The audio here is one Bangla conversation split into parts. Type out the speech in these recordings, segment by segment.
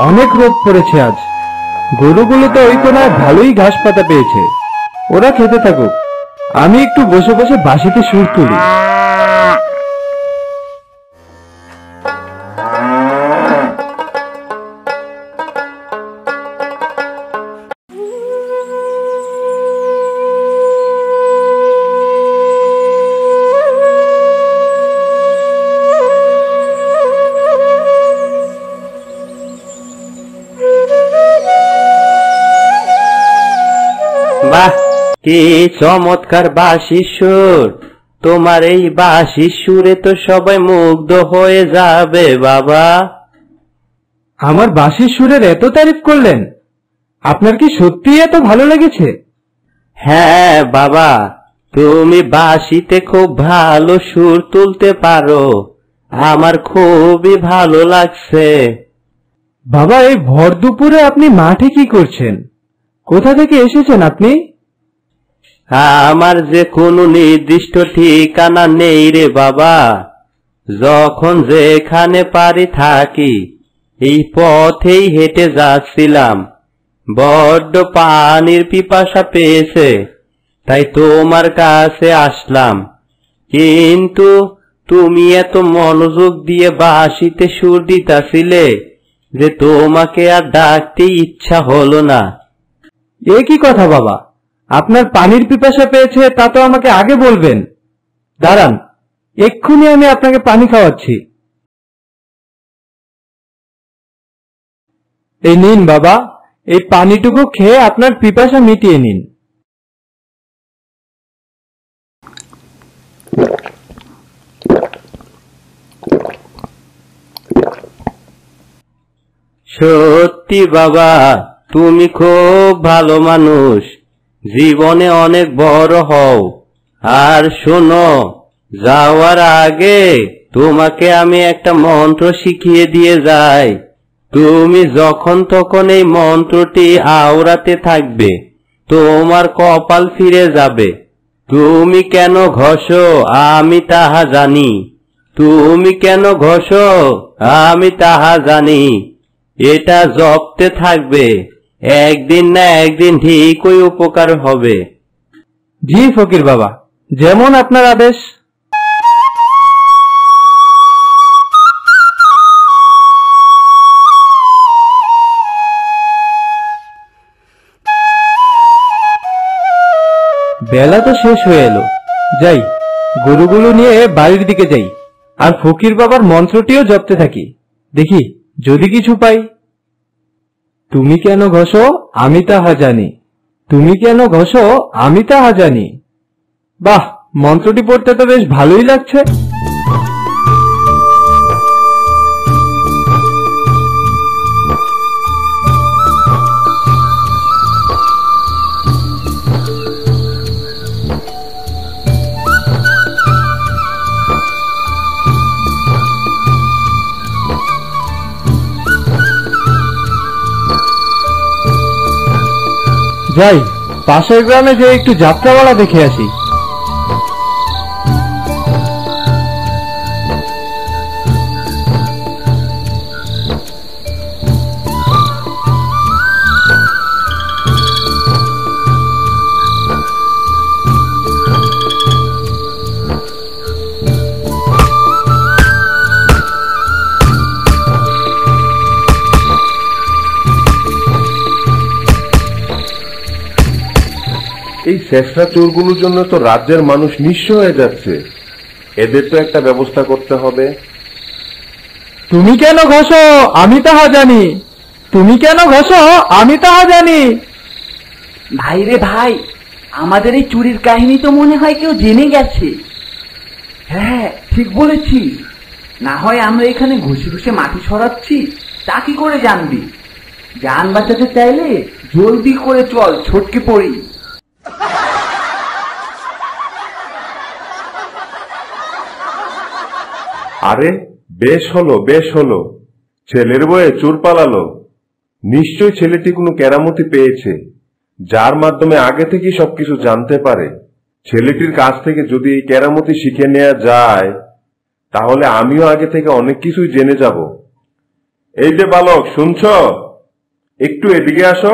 অনেক রোদ পড়েছে আজ। গরুগুলো তো ওই কোনায় ভালোই ঘাস পাতা পেয়েছে, ওরা খেতে থাকুক, আমি একটু বসে বসে বাঁশিতে সুর তুলি। বাহ, কি চমৎকার বাঁশির সুর! তোমার এই বাঁশির সুরে তো সবাই মুগ্ধ হয়ে যাবে বাবা। আমার বাঁশির সুরের এত তারিফ করলেন, আপনার কি সত্যি এত ভালো লেগেছে? হ্যাঁ বাবা, তুমি বাঁশিতে খুব ভালো সুর তুলতে পারো, আমার খুবই ভালো লাগছে। বাবা, এই ভর দুপুরে আপনি মাঠে কি করছেন? কোথা থেকে এসেছেন আপনি? আমার যে কোনো নির্দিষ্ট ঠিকানা নেই রে বাবা, যখন যেখানে পারি থাকি, এই পথেই হেঁটে যাচ্ছিলাম, বড্ড পানির পিপাসা পেয়েছে, তাই তোমার কাছে আসলাম। কিন্তু তুমি এত মনোযোগ দিয়ে বাঁশিতে সুর দিতাছিলে যে তোমাকে আর ডাকতে ইচ্ছা হলো না। এ কি কথা বাবা, আপনার পানির পিপাসা পেয়েছে তা তো আমাকে আগে বলবেন। দাঁড়ান, এক্ষুনি আমি আপনাকে পানি খাওয়াচ্ছি। এই নিন বাবা, এই পানিটুকু খেয়ে আপনার পিপাসা মিটিয়ে নিন। সত্যি বাবা, তুমি খুব ভালো মানুষ, জীবনে অনেক বড় হও। আর শোনো, যাওয়ার আগে তোমাকে আমি একটা মন্ত্র শিখিয়ে দিয়ে যাই। তুমি যখন তখন এই মন্ত্রটি আওড়াতে থাকবে, তোমার কপাল ফিরে যাবে। তুমি কেন ঘষো আমি তাহা জানি, তুমি কেন ঘষো আমি তাহা জানি। এটা জপতে থাকবে, একদিন না একদিন ঠিকই উপকার হবে। জি ফকির বাবা, যেমন আপনার আদেশ। বেলা তো শেষ হয়ে এলো, যাই গরুগুলো নিয়ে বাড়ির দিকে যাই, আর ফকির বাবার মন্ত্রটিও জপতে থাকি, দেখি যদি কিছু পাই। তুমি কেন ঘষো আমি তাহা জানি, তুমি কেন ঘষো আমি তাহা জানি। বাহ, মন্ত্রটি পড়তে তো বেশ ভালোই লাগছে। যাই, পাশের গ্রামে যে একটু যাত্রাপালা দেখে আসি। এই শেষরা চোরগুলোর জন্য তো রাজ্যের মানুষ নিঃস্ব হয়ে যাচ্ছে, এদের তো একটা ব্যবস্থা করতে হবে। তুমি কেন ঘষো আমি তাহা জানি, তুমি কেন ঘষো আমি তাহা জানি। ভাই রে ভাই, আমাদের এই চুরির কাহিনী তো মনে হয় কেউ জেনে গেছে। হ্যাঁ ঠিক বলেছি, না হয় আমরা এখানে ঘুষে ঘুষে মাটি সরাচ্ছি, তা কি করে জানবি? জান বাঁচাতে চাইলে জলদি করে চল, ছটকে পড়ি। আরে বেশ হলো বেশ হলো, ছেলের বয়ে চোর পালালো। নিশ্চয় ছেলেটি কোনো কেরামতি পেয়েছে, যার মাধ্যমে আগে থেকেই সবকিছু জানতে পারে। ছেলেটির কাছ থেকে যদি এই কেরামতি শিখে নেওয়া যায়, তাহলে আমিও আগে থেকে অনেক কিছুই জেনে যাব। এই যে বালক, শুনছ? একটু এদিকে আসো।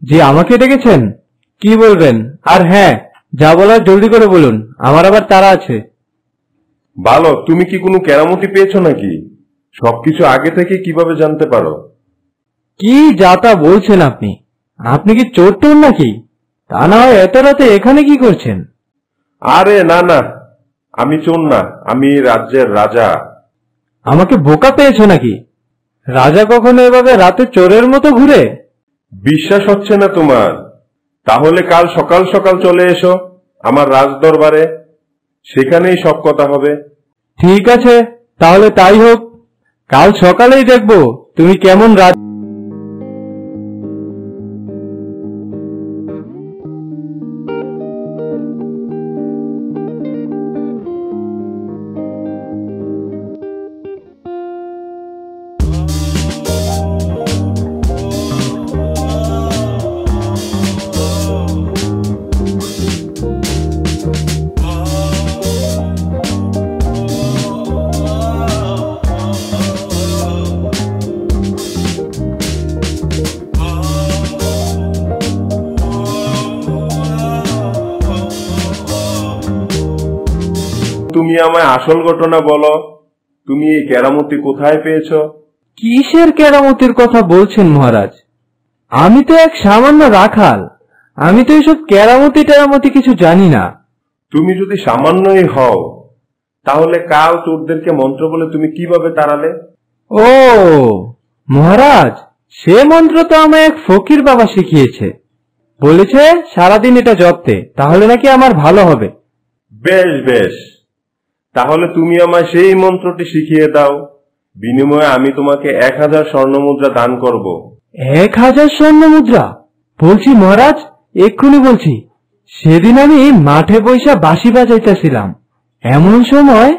জি, আমাকে ডেকেছেন? কি বলবেন? আর হ্যাঁ, যা বলার জলদি করে বলুন, আমার আবার তাড়া আছে। বালক, তুমি কি কোনো কেরামতি পেয়েছো নাকি? সবকিছু আগে থেকে কিভাবে জানতে পারো? কি যা তা বলছেন আপনি? আপনি কি চোর টোর নাকি? তা না হয় এত রাতে এখানে কি করছেন? আরে না না, আমি চোর না, আমি রাজ্যের রাজা। আমাকে বোকা পেয়েছো নাকি? রাজা কখনো এভাবে রাতে চোরের মতো ঘুরে? বিশ্বাস হচ্ছে না তোমার? তাহলে কাল সকাল সকাল চলে এসো আমার রাজদরবারে, সেখানেই সব কথা হবে। ঠিক আছে, তাহলে তাই হোক। কাল সকালেই দেখবো তুমি কেমন রাত। তুমি আমায় আসল ঘটনা বলো, তুমি এই কেরামতি কোথায় পেয়েছো? কিসের কেরামতির কথা বলছেন মহারাজ? আমি তো এক সামান্য রাখাল, আমি তো এইসব কেরামতি টেরামতি কিছু জানি না। তুমি যদি সামান্যই হও, তাহলে কাল চোরদেরকে মন্ত্র বলে তুমি কিভাবে তাড়ালে? ও মহারাজ, সে মন্ত্র তো আমায় এক ফকির বাবা শিখিয়েছে। বলেছে সারাদিন এটা জপতে, তাহলে নাকি আমার ভালো হবে। বেশ বেশ, তাহলে তুমি আমায় সেই মন্ত্রটি শিখিয়ে দাও, বিনিময়ে আমি তোমাকে 1000 স্বর্ণমুদ্রা দান করব। 1000 স্বর্ণ মুদ্রা? বলছি মহারাজ, এক্ষুনি বলছি। সেদিন আমি মাঠে বইসা বাঁশি বাজাইতেছিলাম, এমন সময়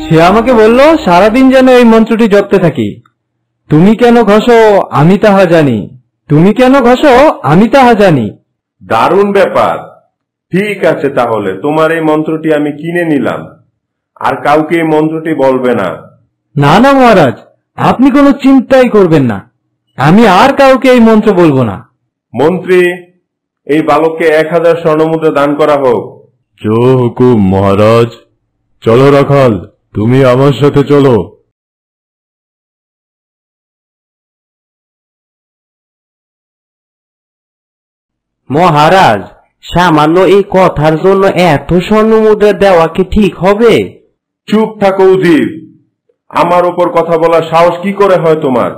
সে আমাকে বলল সারাদিন যেন এই মন্ত্রটি জপতে থাকি। তুমি কেন ঘষো আমি তাহা জানি, তুমি কেন ঘষো আমি তাহা জানি। দারুণ ব্যাপার। ঠিক আছে, তাহলে তোমার এই মন্ত্রটি আমি কিনে নিলাম, আর কাউকে এই মন্ত্রটি বলবে না। না না মহারাজ, আপনি কোনো চিন্তাই করবেন না, আমি আর কাউকে এই মন্ত্র বলবো না। মন্ত্রী, এই বালককে 1000 স্বর্ণমুদ্রা দান করা হোক। জো হুকুম মহারাজ। চলো রাখাল, তুমি আমার সাথে চলো। মহারাজ, সামান্য এই কথার জন্য এত স্বর্ণমুদ্রা দেওয়া কি ঠিক হবে? চুপ থাকো উজির, আমার উপর কথা বলার সাহস কি করে হয় তোমার?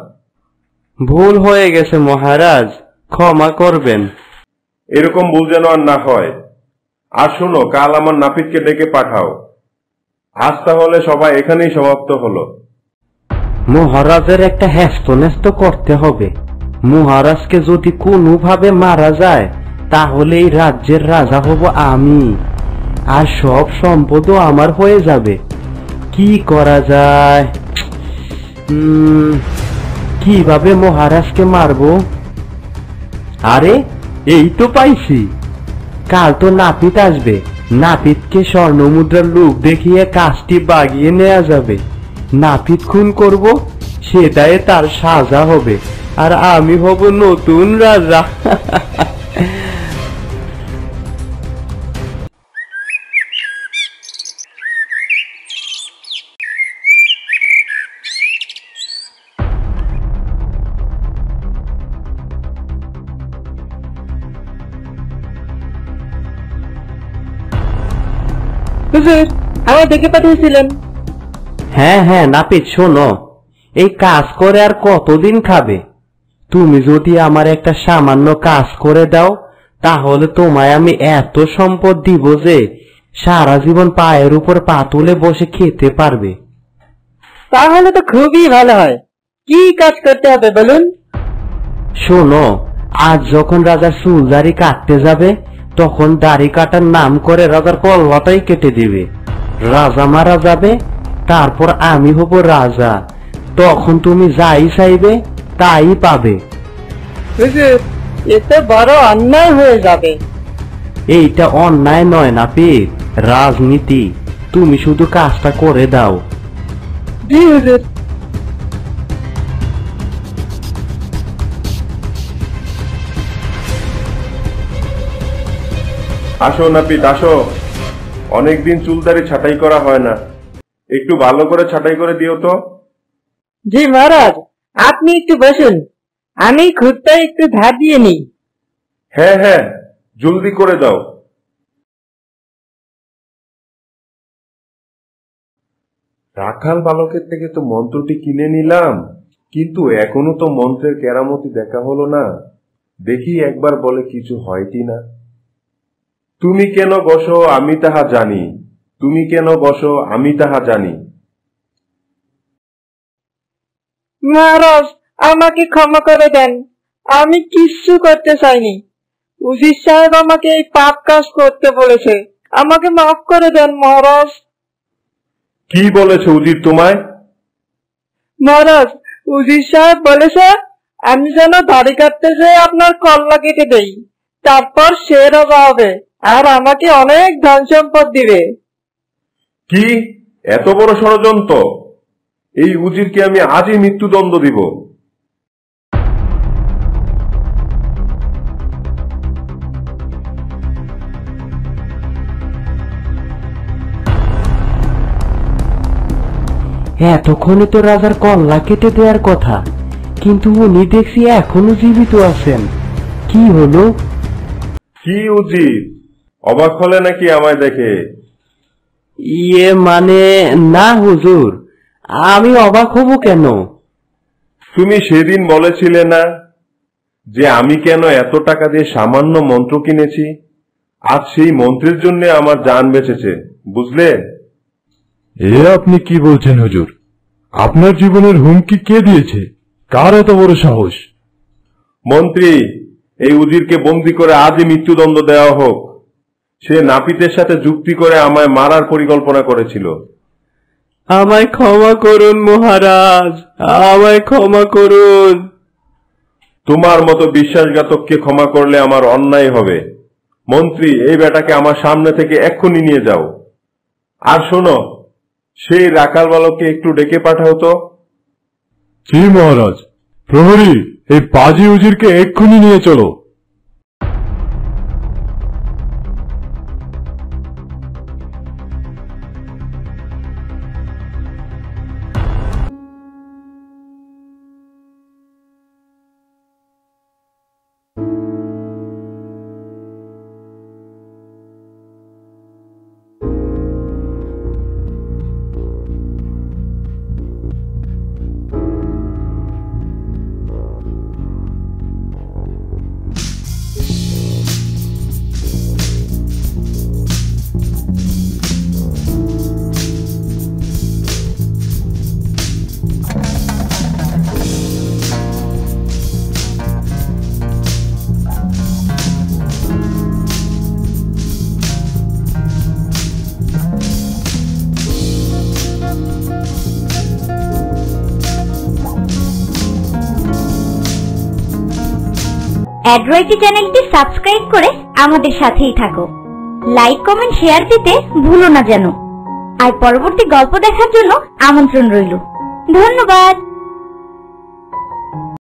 ভুল হয়ে গেছে মহারাজ, ক্ষমা করবেন। এরকম ভুল যেন আর না হয়। আর শোনো, কাল আমার নাপিতকে ডেকে পাঠাও। আজ তাহলে সবাই এখানেই সমাপ্ত হলো। মহারাজের একটা হ্যাস্ত করতে হবে। মহারাজকে যদি কোনোভাবে মারা যায়, তাহলে এই রাজ্যের রাজা হব আমি, আর সব সম্পদও আমার হয়ে যাবে। কি করা যায়? কিভাবে মহারাজকে মারবো? আরে, এই তো পাইছি। কাল তো নাপিত আসবে, নাপিতকে স্বর্ণমুদ্রার লোক দেখিয়ে কাজটি বাগিয়ে নেওয়া যাবে। নাপিত খুন করব, সেটাই তার সাজা হবে, আর আমি হব নতুন রাজা। হুজুর, আমায় ডেকে পাঠিয়েছিলেন? হ্যাঁ হ্যাঁ নাপিত, শোনো, এই কাজ করে আর কতদিন খাবে? তুমি যদি আমার একটা সামান্য কাজ করে দাও, তাহলে তোমায় আমি এত সম্পদ দিব যে সারা জীবন পায়ের উপর পা তুলে বসে খেতে পারবে। তাহলে তো খুবই ভালো হয়। কি কাজ করতে হবে বলুন? শোনো, আজ যখন রাজার চুল দাড়ি কাটতে যাবে তখন দাড়ি কাটার নাম করে রাজার কল্লাটাই কেটে দিবে। রাজা মারা যাবে, তারপর আমি হব রাজা, তখন তুমি যাই চাইবে তাই পাবে। হুজুর, এতে বড় অন্যায় হয়ে যাবে। এইটা অন্যায় নয় নাপিত, রাজনীতি। তুমি শুধু কাজটা করে দাও। জি হুজুর। আসো নাপিত আসো, অনেকদিন চুলদারি ছাঁটাই করা হয় না, একটু ভালো করে ছাঁটাই করে দিও তো। জি মহারাজ, আপনি একটু বসুন, আমি খুঁটটা একটু ধার দিয়ে নিই। হ্যাঁ হ্যাঁ, জলদি করে দাও। রাখাল বালকের থেকে তো মন্ত্রটি কিনে নিলাম, কিন্তু এখনো তো মন্ত্রের কেরামতি দেখা হলো না। দেখি একবার বলে কিছু হয় কিনা। তুমি কেন বসো আমি তাহা জানি, তুমি কেন বসো আমি তাহা জানি। মহারাজ, আমাকে ক্ষমা করে দেন, আমি কিচ্ছু করতে চাইনি। উজির সাহেব আমাকে এই পাপ কাজ করতে বলেছে, আমাকে মাফ করে দেন মহারাজ। কি বলেছে উজির তোমায়? মহারাজ, উজির সাহেব বলেছে আমি যেন দাড়ি কাটতে যেয়ে আপনার কল্লা কেটে দেই, তারপর সে রাজা হবে আর আমাকে অনেক ধন সম্পদ দিবে। কি এত বড় ষড়যন্ত্র! এই উজিরকে আমি আজই মৃত্যুদণ্ড দিব। এতক্ষণে তো রাজার কল্লা কেটে দেওয়ার কথা, কিন্তু উনি দেখছি এখনো জীবিত আছেন। কি হলো? কি উজির, অবাক হলে নাকি আমায় দেখে? ইয়ে মানে না হুজুর, আমি অবাক হব কেন? তুমি সেদিন বলেছিলে না যে আমি কেন এত টাকা দিয়ে সামান্য মন্ত্র কিনেছি? আজ সেই মন্ত্রের জন্য আমার জান বেঁচেছে, বুঝলে? এ আপনি কি বলছেন হুজুর? আপনার জীবনের হুমকি কে দিয়েছে? কার এত বড় সাহস? মন্ত্রী, এই উজিরকে বন্দী করে আজই মৃত্যুদণ্ড দেওয়া হোক। সে নাপিতের সাথে যুক্তি করে আমায় মারার পরিকল্পনা করেছিল। আমায় ক্ষমা করুন মহারাজ, আমায় ক্ষমা করুন। তোমার মতো বিশ্বাসঘাতককে ক্ষমা করলে আমার অন্যায় হবে। মন্ত্রী, এই বেটাকে আমার সামনে থেকে এক্ষুনি নিয়ে যাও। আর শোনো, সেই রাখাল বালককে একটু ডেকে পাঠাও তো। জি মহারাজ। প্রহরী, এই পাজি উজিরকে এক্ষুনি নিয়ে চলো। অ্যাড্রয়েডি চ্যানেলটি সাবস্ক্রাইব করে আমাদের সাথেই থাকো। লাইক, কমেন্ট, শেয়ার দিতে ভুলো না যেন। আর পরবর্তী গল্প দেখার জন্য আমন্ত্রণ রইল। ধন্যবাদ।